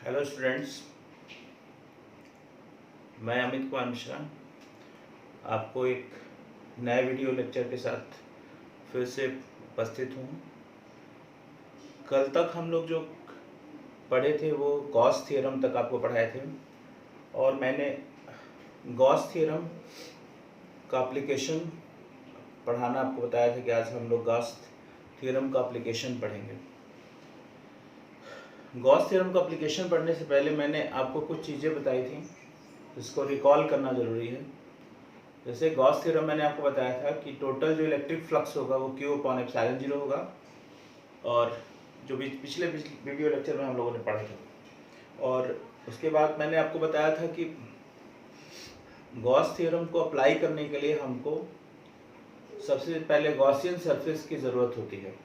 Hello students, मैं अमित कुमार मिश्रा आपको एक नए वीडियो लेक्चर के साथ फिर से उपस्थित हूँ। कल तक हम लोग जो पढ़े थे वो गॉस थ्योरम तक आपको पढ़ाए थे और मैंने गॉस थ्योरम का एप्लीकेशन पढ़ाना आपको बताया था कि आज हम लोग गॉस थ्योरम का एप्लीकेशन पढ़ेंगे। गॉस थ्योरम का एप्लीकेशन पढ़ने से पहले मैंने आपको कुछ चीज़ें बताई थी जिसको रिकॉल करना ज़रूरी है। जैसे गॉस थ्योरम मैंने आपको बताया था कि टोटल जो इलेक्ट्रिक फ्लक्स होगा वो Q अपॉन एप्सिलॉन 0 होगा, और जो भी पिछले वीडियो लेक्चर में हम लोगों ने पढ़ा था। और उसके बाद मैंने आपको बताया था कि गॉस थ्योरम को अप्लाई करने के लिए हमको सबसे पहले गॉसियन सरफेस की ज़रूरत होती है।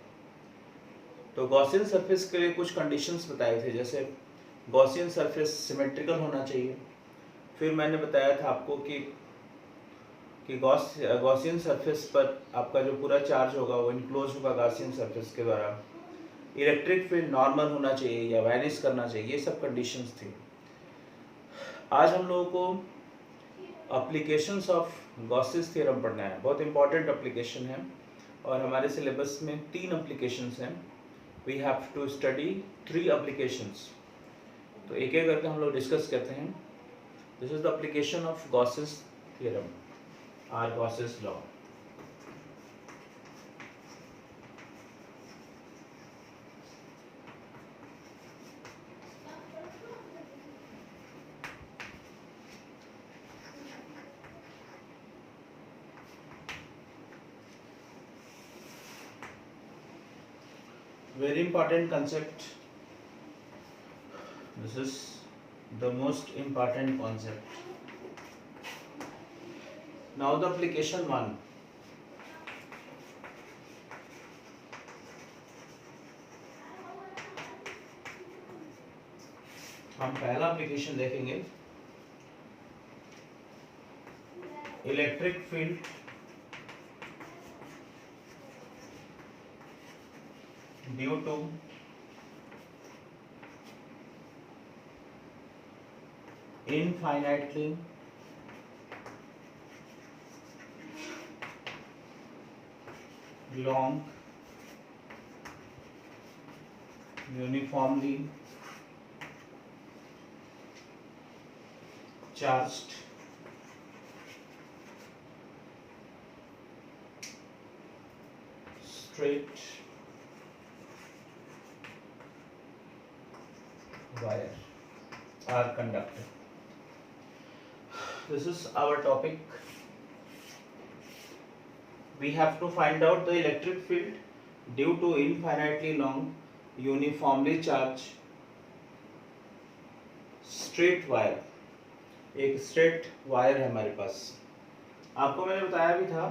तो गॉसियन सरफेस के लिए कुछ कंडीशंस बताए थे, जैसे गॉसियन सरफेस सिमेट्रिकल होना चाहिए। फिर मैंने बताया था आपको कि गॉसियन सरफेस पर आपका जो पूरा चार्ज होगा वो इनक्लोज होगा गॉसियन सरफेस के द्वारा। इलेक्ट्रिक फील्ड नॉर्मल होना चाहिए या वैनिश करना चाहिए, ये सब कंडीशंस थी। आज हम लोगों को एप्लीकेशंस ऑफ गॉसेस थ्योरम पढ़ना है। बहुत इंपॉर्टेंट एप्लीकेशन है और हमारे सिलेबस में 3 एप्लीकेशंस हैं। We have to study 3 applications. तो एक एक करके हम लोग डिस्कस करते हैं। This is the application of Gauss's theorem or Gauss's law. Very important concept. This is the most important concept. Now the application 1. हम पहला एप्लीकेशन देखेंगे, electric field due to infinitely long uniformly charged straight wire or conductor. This is our topic. We have to find out the electric field due to infinitely long uniformly charged straight wire. एक straight wire है हमारे पास। आपको मैंने बताया भी था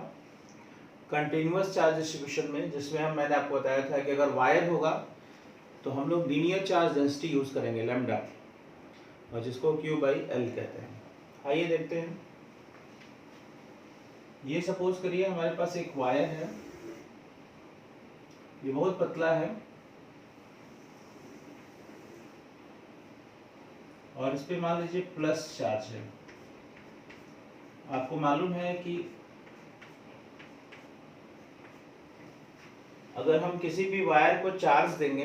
continuous charge distribution में, जिसमें मैंने आपको बताया था कि अगर वायर होगा तो हम लोग लीनियर चार्ज डेंसिटी यूज करेंगे लैम्डा, और जिसको Q/L कहते हैं। आइए देखते हैं। ये सपोज करिए हमारे पास एक वायर है, ये बहुत पतला है और इस पे मान लीजिए प्लस चार्ज है। आपको मालूम है कि अगर हम किसी भी वायर को चार्ज देंगे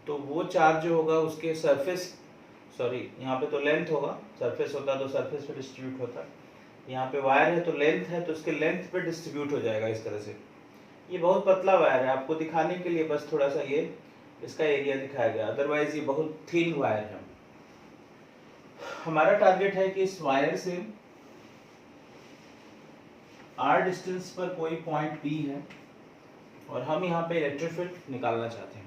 तो वो चार्ज जो होगा उसके सरफेस, यहाँ पे तो लेंथ होगा, सरफेस होता तो सरफेस पे डिस्ट्रीब्यूट होता, यहाँ पे वायर है तो लेंथ है तो उसके लेंथ पे डिस्ट्रीब्यूट हो जाएगा इस तरह से। ये बहुत पतला वायर है, आपको दिखाने के लिए बस थोड़ा सा ये इसका एरिया दिखाया गया, अदरवाइज ये बहुत थिन वायर है। हमारा टारगेट है कि इस वायर से r डिस्टेंस पर कोई पॉइंट P है और हम यहाँ पे इलेक्ट्रिक फील्ड निकालना चाहते हैं।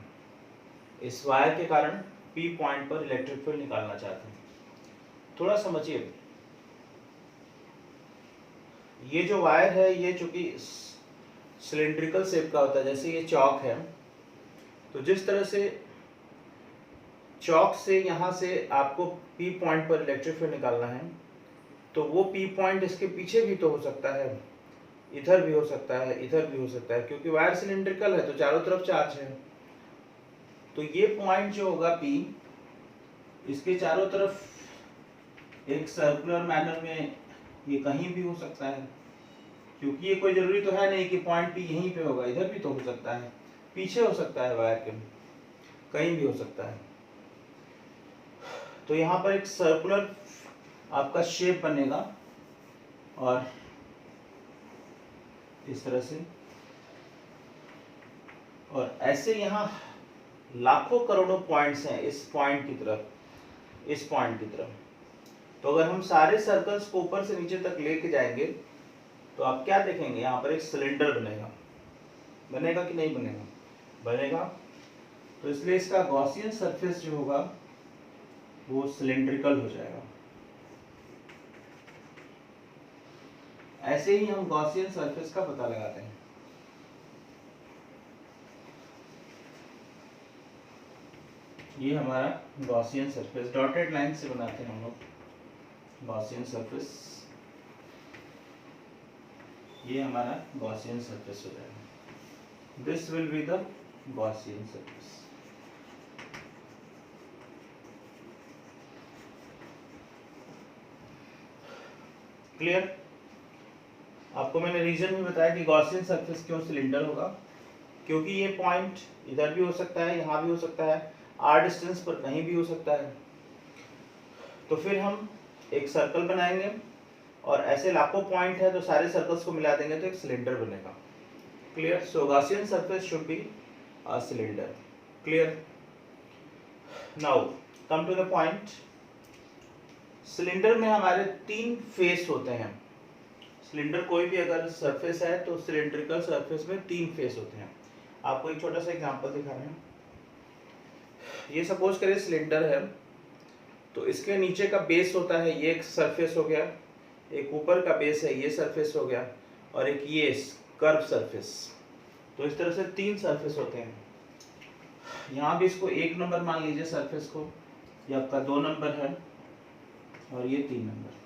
इस वायर के कारण P पॉइंट पर इलेक्ट्रिक फील्ड निकालना चाहते हैं। थोड़ा समझिए, ये जो वायर है ये चूंकि सिलेंड्रिकल शेप का होता है, जैसे ये चौक है, तो जिस तरह से चौक से यहाँ से आपको P पॉइंट पर इलेक्ट्रिक फील्ड निकालना है, तो वो P पॉइंट इसके पीछे भी तो हो सकता है, इधर भी हो सकता है, इधर भी हो सकता है, क्योंकि वायर सिलेंड्रिकल है तो चारों तरफ चार्ज है। तो ये पॉइंट जो होगा P, इसके चारों तरफ एक सर्कुलर मैनर में ये कहीं भी हो सकता है, क्योंकि ये कोई जरूरी तो है नहीं कि पॉइंट P यहीं पे होगा, इधर भी तो हो सकता है, पीछे हो सकता है वायर के, कहीं भी हो सकता है। तो यहाँ पर एक सर्कुलर आपका शेप बनेगा और इस तरह से, और ऐसे यहाँ लाखों करोड़ों पॉइंट्स हैं इस पॉइंट की तरफ, इस पॉइंट की तरफ। तो अगर हम सारे सर्कल्स को ऊपर से नीचे तक लेके जाएंगे तो आप क्या देखेंगे, यहाँ पर एक सिलेंडर बनेगा। बनेगा कि नहीं बनेगा? बनेगा। तो इसलिए इसका गॉसियन सरफेस जो होगा वो सिलेंड्रिकल हो जाएगा। ऐसे ही हम गॉसियन सरफेस का पता लगाते हैं। ये हमारा गॉसियन सरफेस, डॉटेड लाइन से बनाते हैं हम लोग गॉसियन सरफेस। ये हमारा गॉसियन सरफेस हो जाएगा। This will be the Gaussian surface. Clear? आपको मैंने रीजन भी बताया कि गॉसियन सरफेस क्यों सिलेंडर होगा, क्योंकि ये पॉइंट इधर भी हो सकता है, यहाँ भी हो सकता है, r डिस्टेंस पर कहीं भी हो सकता है। तो फिर हम एक सर्कल बनाएंगे और ऐसे लाखों पॉइंट है तो सारे सर्कल्स को मिला देंगे तो एक सिलेंडर बनेगा। Clear? So Gaussian surface should be a cylinder. Clear? Now come to the point. Cylinder में हमारे 3 फेस होते हैं। सिलेंडर कोई भी अगर सरफेस है तो सिलेंड्रिकल सरफेस में 3 फेस होते हैं। आपको एक छोटा सा एग्जांपल दिखा रहे हैं। ये सपोज करें सिलेंडर है, तो इसके नीचे का बेस होता है, ये एक सरफेस हो गया, एक ऊपर का बेस है, ये सरफेस हो गया, और एक ये कर्व सरफेस। तो इस तरह से 3 सरफेस होते हैं। यहाँ भी इसको 1 नंबर मान लीजिए सरफेस को, ये आपका 2 नंबर है और ये 3 नंबर।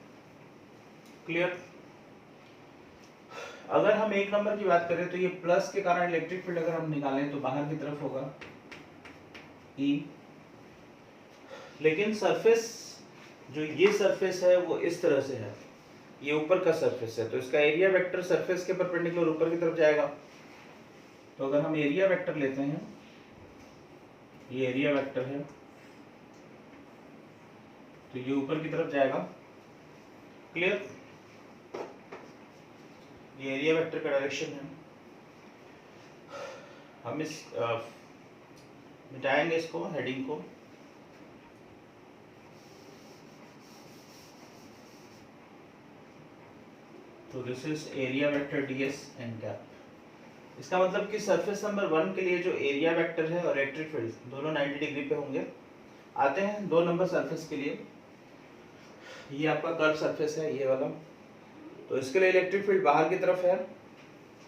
क्लियर? अगर हम 1 नंबर की बात करें तो ये प्लस के कारण इलेक्ट्रिक फील्ड अगर हम निकालें तो बाहर की तरफ होगा E, लेकिन सरफेस जो ये सरफेस है वो इस तरह से है, ये ऊपर का सरफेस है, तो इसका एरिया वेक्टर सरफेस के परपेंडिकुलर ऊपर की तरफ जाएगा। तो अगर हम एरिया वेक्टर लेते हैं, ये एरिया वेक्टर है, तो ये ऊपर की तरफ जाएगा। क्लियर? ये एरिया वेक्टर का डायरेक्शन है। हम इस मिटाएंगे इसको, हेडिंग को। तो this is area vector ds and cap. इसका मतलब कि सरफेस नंबर 1 के लिए जो एरिया वेक्टर है और इलेक्ट्रिक फील्ड दोनों 90 डिग्री पे होंगे। आते हैं 2 नंबर सरफेस के लिए। ये आपका कर्व सरफेस है, ये वाला। तो इसके लिए इलेक्ट्रिक फील्ड बाहर की तरफ है,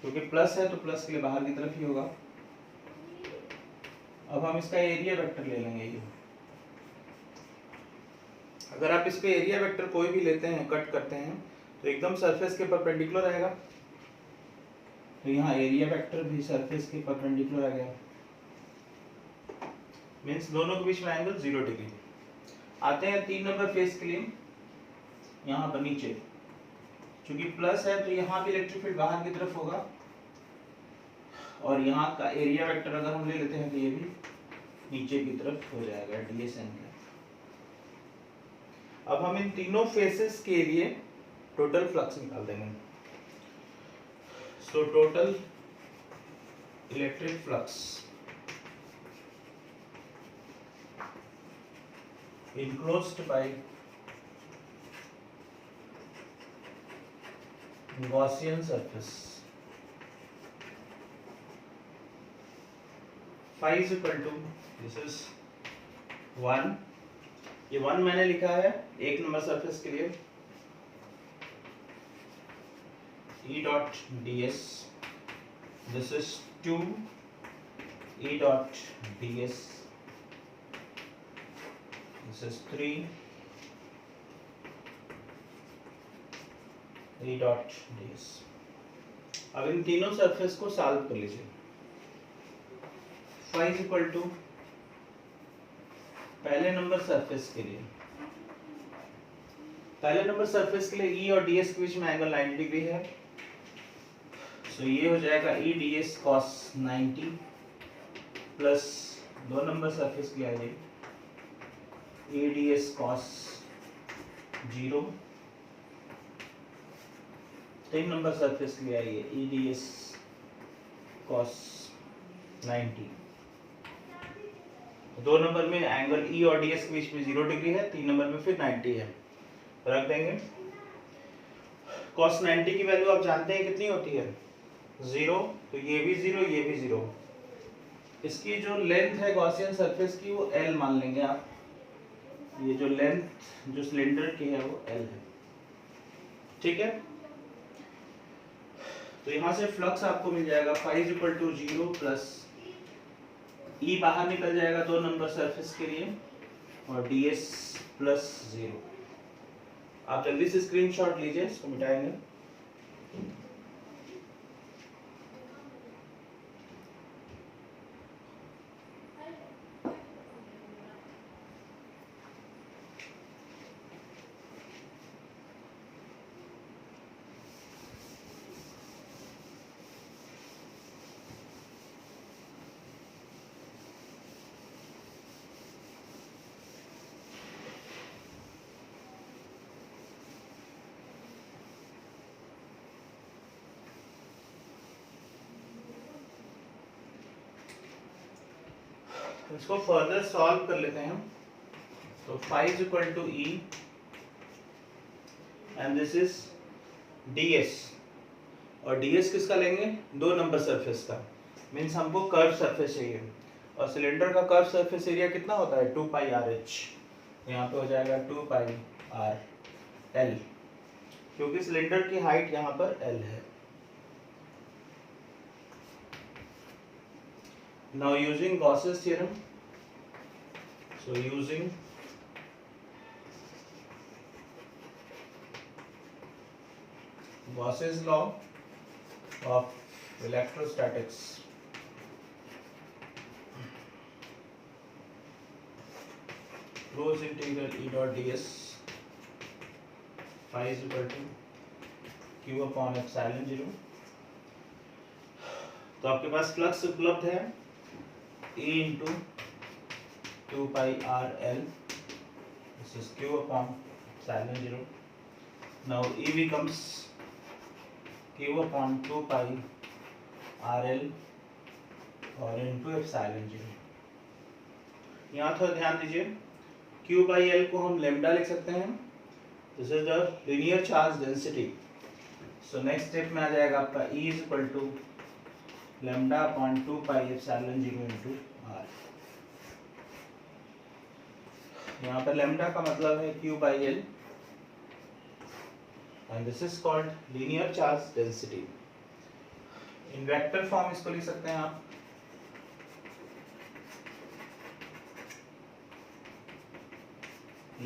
क्योंकि प्लस है तो प्लस के लिए बाहर की तरफ ही होगा। अब हम इसका एरिया वेक्टर ले लेंगे। ये अगर आप इस पे एरिया वेक्टर कोई भी लेते हैं, कट करते हैं, तो एकदम सरफेस के परपेंडिकुलर आएगा। तो यहाँ एरिया वेक्टर भी सरफेस के परपेंडिकुलर आ गया, मींस दोनों के बीच में एंगल 0 डिग्री। आते हैं 3 नंबर फेस के लिए। यहाँ पर नीचे चूंकि प्लस है तो यहाँ भी इलेक्ट्रिक फील्ड बाहर की तरफ होगा, और यहाँ का एरिया वेक्टर अगर हम ले लेते हैं तो ये भी नीचे की तरफ हो जाएगा, ds एंड कैप। अब हम इन तीनों फेसेस के लिए टोटल फ्लक्स निकाल देंगे। So total electric flux enclosed by Gaussian surface phi is equal to, this is 1, ये 1 मैंने लिखा है 1 नंबर सरफेस के लिए, E dot ds, this is 2 E dot ds, this is 3 E dot ds। अब इन तीनों सरफेस को सॉल्व कर लीजिए। phi is equal to पहले नंबर सरफेस के लिए, पहले नंबर सरफेस के लिए ई और डी एस के बीच में एंगल 90 डिग्री है। सो ये हो जाएगा E D S cos 90 plus 2 number surface के लिए आइए E D S cos 0, 3 number surface के लिए आइए E D S cos 90। 2 number में एंगल ई और डी एस के बीच में 0 डिग्री है, 3 नंबर में फिर 90 है, रख देंगे। cos 90 की वैल्यू आप जानते हैं कितनी होती है 0, तो ये भी 0 ये भी 0। इसकी जो लेंथ है गॉसियन सरफेस की वो L मान लेंगे आप, ये जो लेंथ जो सिलेंडर की है वो L है, ठीक है। तो यहाँ से फ्लक्स आपको मिल जाएगा phi is equal to 0 plus E बाहर निकल जाएगा 2 नंबर सरफेस के लिए और डी एस प्लस 0। आप जल्दी से स्क्रीनशॉट लीजिए, इसको मिटाएंगे। इसको फर्दर सॉल्व कर लेते हैं हम। तो phi is equal to E and this is ds, और ds किसका लेंगे 2 नंबर सरफेस का, मीन्स हमको कर्व सरफेस चाहिए और सिलेंडर का कर्व सरफेस एरिया कितना होता है 2 पाई आर एच, यहाँ पे हो जाएगा 2 पाई आर एल, क्योंकि सिलेंडर की हाइट यहाँ पर l है। Now using Gauss's theorem, so using Gauss's law of electrostatics, close integral E dot ds phi is equal to q upon epsilon 0। तो आपके पास फ्लक्स उपलब्ध है E into 2 pi r l, this is q upon epsilon 0। Now E becomes q upon 2 pi r l और into epsilon 0। यहाँ थोड़ा ध्यान दीजिए, q by l को हम lambda लिख सकते हैं, this is the linear charge density। So next step में आ जाएगा आपका E is equal to lambda upon 2 pi epsilon 0 into r। यहाँ पर lambda का मतलब है q by l and this is called linear charge density। in vector form इसको लिख सकते हैं आप,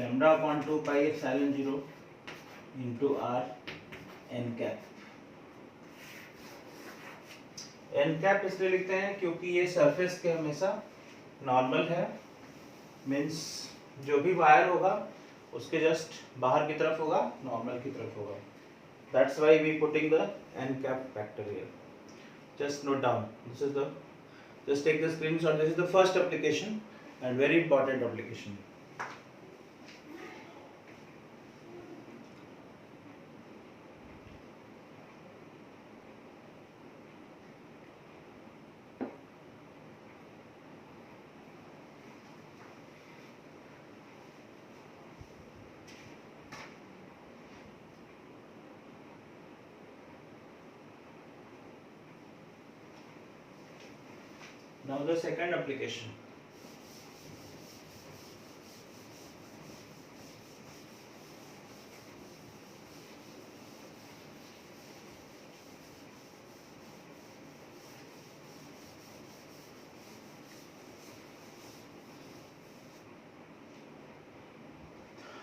lambda upon 2 pi epsilon 0 into r n cap। N cap इसलिए लिखते हैं क्योंकि ये सरफेस के हमेशा नॉर्मल है, मीन्स जो भी वायर होगा उसके जस्ट बाहर की तरफ होगा, नॉर्मल की तरफ होगा। That's why we putting the n cap factor here. Just note down, this is the, just take the screenshot, this is the first application and very important application. Now the second application,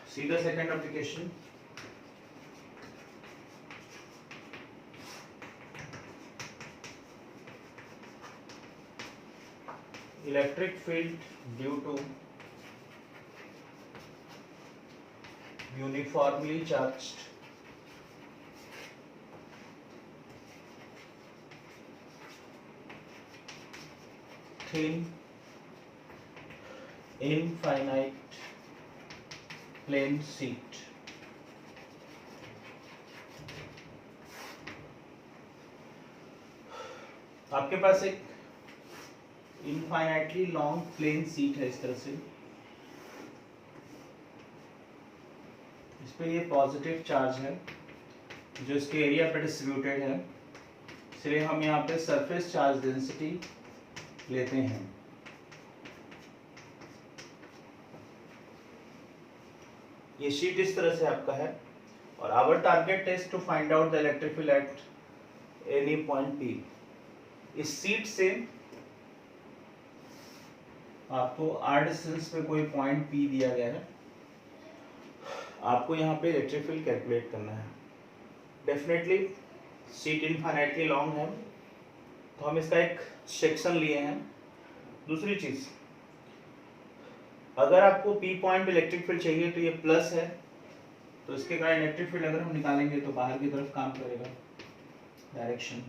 see the second application। Electric field due to uniformly charged thin infinite plane sheet. आपके पास एक infinitely long plane seat है इस तरह से, इस पे ये positive charge है जो इसके एरिया पे डिस्ट्रीब्यूटेड है, इसलिए हम यहाँ पे सरफेस चार्ज डेंसिटी लेते हैं। ये शीट इस तरह से आपका है और our target is to find out the electric field at any point P। इस सीट से आपको r डिस्टेंस पे कोई पॉइंट P दिया गया है, आपको यहाँ पे इलेक्ट्रिक फील्ड कैलकुलेट करना है। डेफिनेटली सीट इनफाइनाइटली लॉन्ग है तो हम इसका एक सेक्शन लिए हैं। दूसरी चीज, अगर आपको P पॉइंट पे इलेक्ट्रिक फील्ड चाहिए तो ये प्लस है, तो इसके कारण इलेक्ट्रिक फील्ड अगर हम निकालेंगे तो बाहर की तरफ काम करेगा डायरेक्शन।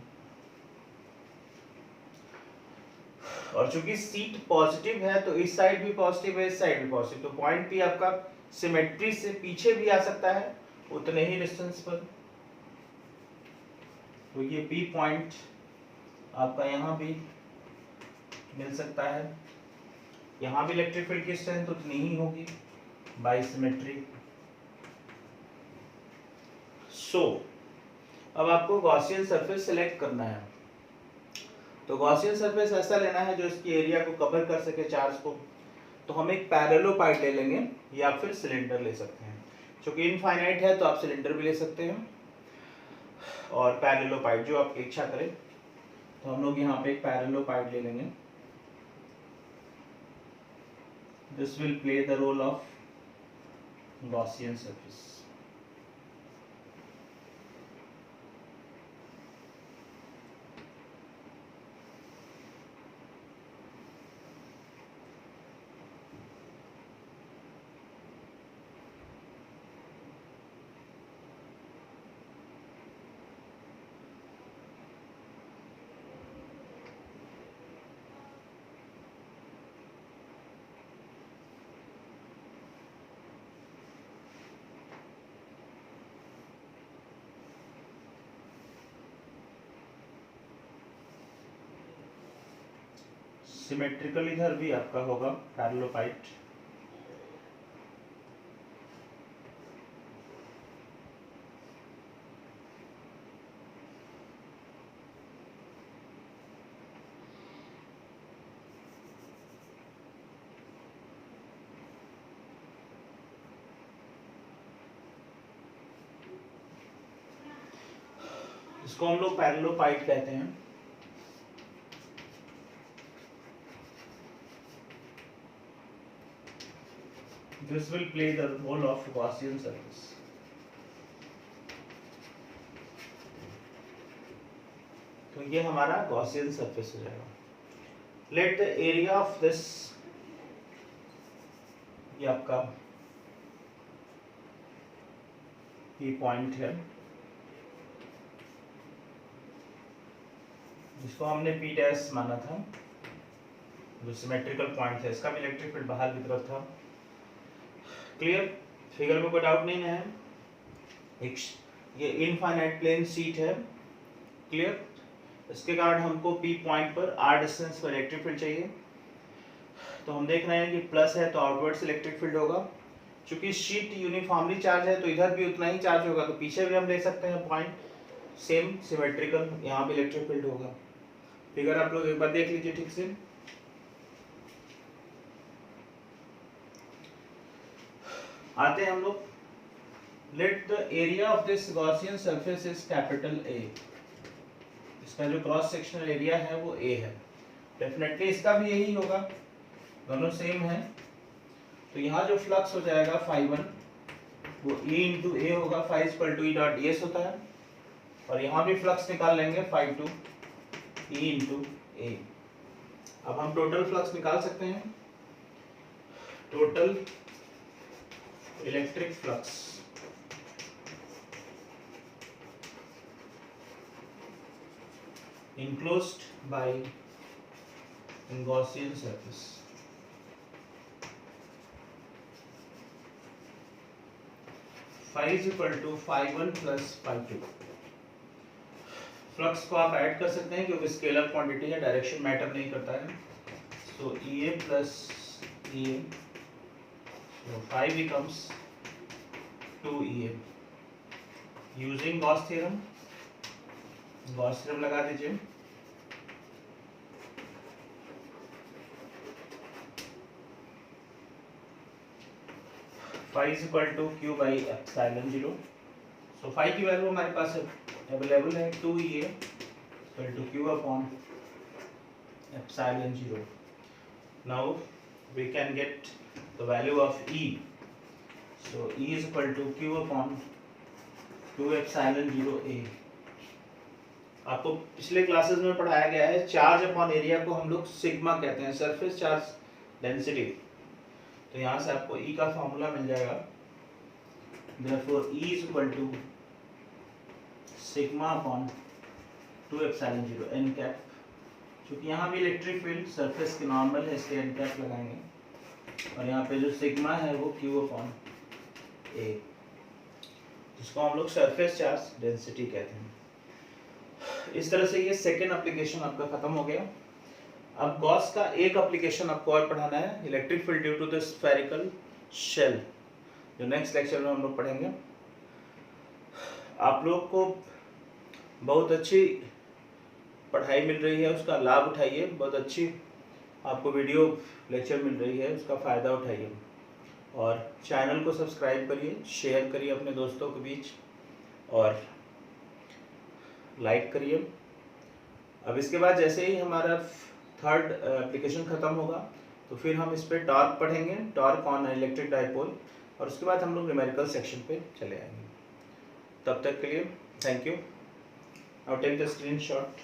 और चूंकि सीट पॉजिटिव है तो इस साइड भी पॉजिटिव है, इस साइड भी पॉजिटिव, तो पॉइंट P आपका सिमेट्री से पीछे भी आ सकता है उतने ही डिस्टेंस पर। तो ये P पॉइंट आपका यहाँ भी मिल सकता है, यहाँ भी इलेक्ट्रिक फील्ड की स्ट्रेंथ उतनी ही होगी बाय सिमेट्री। सो अब आपको गॉसियन सरफेस सिलेक्ट करना है। तो गॉसियन सरफेस ऐसा लेना है जो इसकी एरिया को कवर कर सके, चार्ज को। तो हम एक पैरेललोपाइड ले लेंगे या फिर सिलेंडर ले सकते हैं। क्योंकि इनफाइनाइट है तो आप सिलेंडर भी ले सकते हैं और पैरेललोपाइड जो आपकी इच्छा करें। तो हम लोग यहाँ पे एक पैरेललोपाइड ले लेंगे। This will play the role of Gaussian surface. Symmetrical इधर भी आपका होगा पैरेललोपाइड। इसको हम लोग पैरेललोपाइड कहते हैं। This will play the role of Gaussian surface. तो ये हमारा Gaussian surface हो जाएगा। Let the area of this, ये आपका P पॉइंट है जिसको हमने P डैश माना था, जो सिमेट्रिकल पॉइंट है। इसका भी इलेक्ट्रिक फील्ड बाहर की तरफ था। क्लियर? फिगर में कोई डाउट नहीं है। ये इनफाइनाइट प्लेन शीट है। क्लियर? इसके कारण हमको P पॉइंट पर r डिस्टेंस पर इलेक्ट्रिक फील्ड चाहिए। तो हम देख रहे हैं कि प्लस है तो आउटवर्ड से इलेक्ट्रिक फील्ड होगा। चूंकि शीट यूनिफॉर्मली चार्ज है तो इधर भी उतना ही चार्ज होगा, तो पीछे भी हम ले सकते हैं पॉइंट सेम सिमेट्रिकल, यहाँ भी इलेक्ट्रिक फील्ड होगा। फिगर आप लोग एक बार देख लीजिए ठीक से। आते हैं हम लोग। Let the area of this Gaussian surface is capital A। इसका जो क्रॉस सेक्शनल एरिया है वो A है। डेफिनेटली इसका भी यही होगा, दोनों सेम है। तो यहाँ जो फ्लक्स हो जाएगा φ1 वो E इंटू A होगा। φ equal to E dot ds होता है। और यहाँ भी फ्लक्स निकाल लेंगे φ2 E इंटू A। अब हम टोटल फ्लक्स निकाल सकते हैं। Total electric flux enclosed by Gaussian surface. phi is equal to phi1 plus phi2. Flux को आप ऐड कर सकते हैं क्योंकि स्केलर क्वांटिटी है, डायरेक्शन मैटर नहीं करता है. सो EA plus EA, so phi becomes 2EA. Using Gauss theorem, Gauss theorem लगा दीजिए. phi is equal to q by epsilon 0. So phi की वैल्यू हमारे पास अवेलेबल है 2EA equal to q upon epsilon 0. Now we can get the value of E. So E is equal to q upon 2 epsilon 0 A. आपको पिछले classes में पढ़ाया गया है charge upon area को हम लोग सिग्मा कहते हैं, सरफेस चार्ज डेंसिटी. तो यहाँ से आपको E का फॉर्मूला मिल जाएगा. Therefore E is equal to sigma upon 2 epsilon 0 n cap. क्योंकि यहाँ भी इलेक्ट्रिक फील्ड सरफेस के नॉर्मल है इसलिए n कैप लगाएंगे. और यहाँ पे जो सिग्मा है वो Q अपॉन A, जिसको हम लोग सरफेस चार्ज डेंसिटी कहते हैं. इस तरह से ये सेकेंड एप्लीकेशन आपका खत्म हो गया. अब गॉस का एक एप्लीकेशन आपको और पढ़ाना है, electric field due to the spherical shell, जो नेक्स्ट लेक्चर में हम लोग पढ़ेंगे. आप लोग को बहुत अच्छी पढ़ाई मिल रही है, उसका लाभ उठाइए. बहुत अच्छी आपको वीडियो लेक्चर मिल रही है, उसका फ़ायदा उठाइए. और चैनल को सब्सक्राइब करिए, शेयर करिए अपने दोस्तों के बीच और लाइक करिए. अब इसके बाद जैसे ही हमारा थर्ड एप्लीकेशन ख़त्म होगा तो फिर हम इस पर टॉर्क पढ़ेंगे, टॉर्क ऑन इलेक्ट्रिक डाइपोल, और उसके बाद हम लोग न्यूमेरिकल सेक्शन पे चले आएंगे. तब तक के लिए thank you. Now take the screenshot.